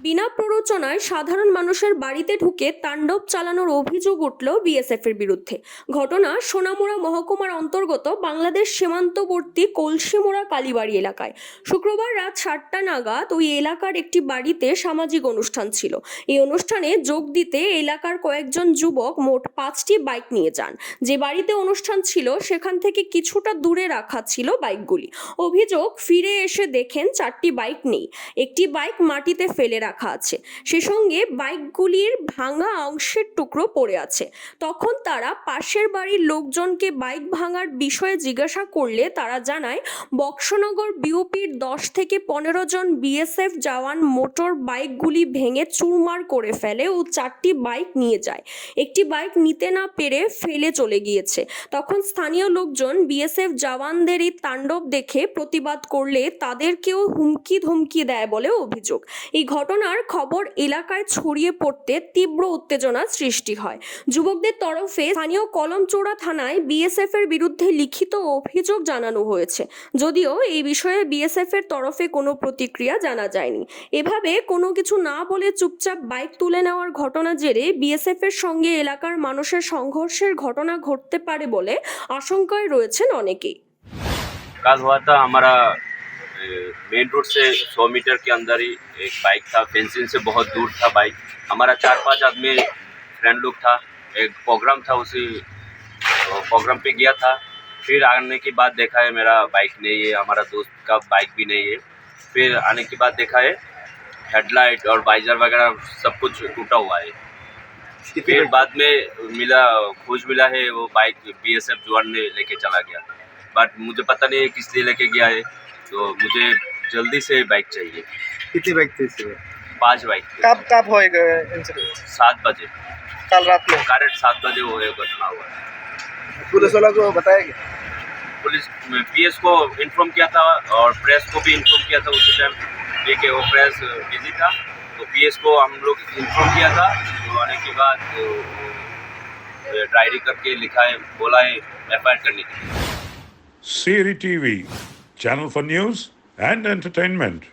বিনা প্ররোচনায় সাধারণ মানুষের বাড়িতে ঢুকে তাণ্ডব চালানোর অভিযোগ উঠল বিএসএফ এর বিরুদ্ধে। ঘটনা সোনামুড়া মহকুমার অন্তর্গত বাংলাদেশ সীমান্তবর্তী কলসিমুড়া কালীবাড়ি এলাকায়। শুক্রবার রাত 7টা নাগাদ ওই এলাকার একটি বাড়িতে সামাজিক অনুষ্ঠান ছিল। এই অনুষ্ঠানে যোগ দিতে এলাকার কয়েকজন যুবক মোট 5টি বাইক নিয়ে যান। যে বাড়িতে অনুষ্ঠান ছিল সেখান থেকে কিছুটা দূরে রাখা ছিল বাইকগুলি। অভিযোগ, ফিরে এসে দেখেন 4টি বাইক নেই, একটি বাইক মাটিতে ফেলে রাখা আছে, সে সঙ্গে বাইকগুলির ভাঙা অংশের টুকরো পড়ে আছে। তখন তারা পাশের বাড়ির লোকজনকে বাইক ভাঙার বিষয়ে জিজ্ঞাসা করলে তারা জানায়, বক্সনগর বিওপির 10 থেকে 15 জন বিএসএফ জওয়ান মোটর বাইকগুলি ভেঙে চুরমার করে ফেলে ও 4টি বাইক নিয়ে যায়। একটি বাইক নিতে না পেরে ফেলে চলে গিয়েছে। তখন স্থানীয় লোকজন বিএসএফ জওয়ানদের এই তাণ্ডব দেখে প্রতিবাদ করলে তাদেরকেও হুমকি ধমকি দেয় বলে অভিযোগ। এই ঘটনার খবর এলাকায় ছড়িয়ে পড়তে তীব্র উত্তেজনার সৃষ্টি হয়। যুবকদের তরফে স্থানীয় কলমচোড়া থানায় বিএসএফ এর বিরুদ্ধে লিখিত অভিযোগ জানানো হয়েছে, যদিও এই বিষয়ে বিএসএফ এর তরফে কোনো প্রতিক্রিয়া জানা যায়নি। এভাবে কোনো কিছু না বলে চুপচাপ বাইক তুলে নেওয়ার ঘটনা জেরে বিএসএফ এর সঙ্গে এলাকার মানুষের সংঘর্ষের ঘটনা ঘটতে পারে বলে আশঙ্কায় রয়েছেন অনেকেই। काल हुआ था हमारा मेन रोड से 100 मीटर के अंदर ही एक बाइक था, फेंसिंग से बहुत दूर था बाइक। हमारा 4-5 आदमी फ्रेंड लोग था, एक प्रोग्राम था, उसी प्रोग्राम पे गया था। फिर आने के बाद देखा है मेरा बाइक नहीं है, हमारा दोस्त का बाइक भी नहीं है। फिर आने के बाद देखा है हेडलाइट और वाइजर वगैरह सब कुछ टूटा हुआ है। फिर बाद में खोज मिला है वो बाइक बीएसएफ जवान ने लेके चला गया, बट मुझे पता नहीं है किस लिए लेके गया है। तो मुझे जल्दी से बाइक चाहिए। कितनी बाइक थी इसमें? 5 बाइक थी। कब होएगा इंसिडेंट? 7 बजे, कल रात में करेक्ट 7 बजे वो घटना हुआ। पुलिस वाला को बताया गया? पुलिस पीएस को इन्फॉर्म किया था और प्रेस को भी इन्फॉर्म किया था उसी टाइम, लेकिन वो प्रेस बिजी था, तो पीएस को हम लोग इन्फॉर्म किया था। तो आने के बाद डायरी करके लिखा है, बोला है एफआईआर करने के लिए। Siri TV, channel for news and entertainment.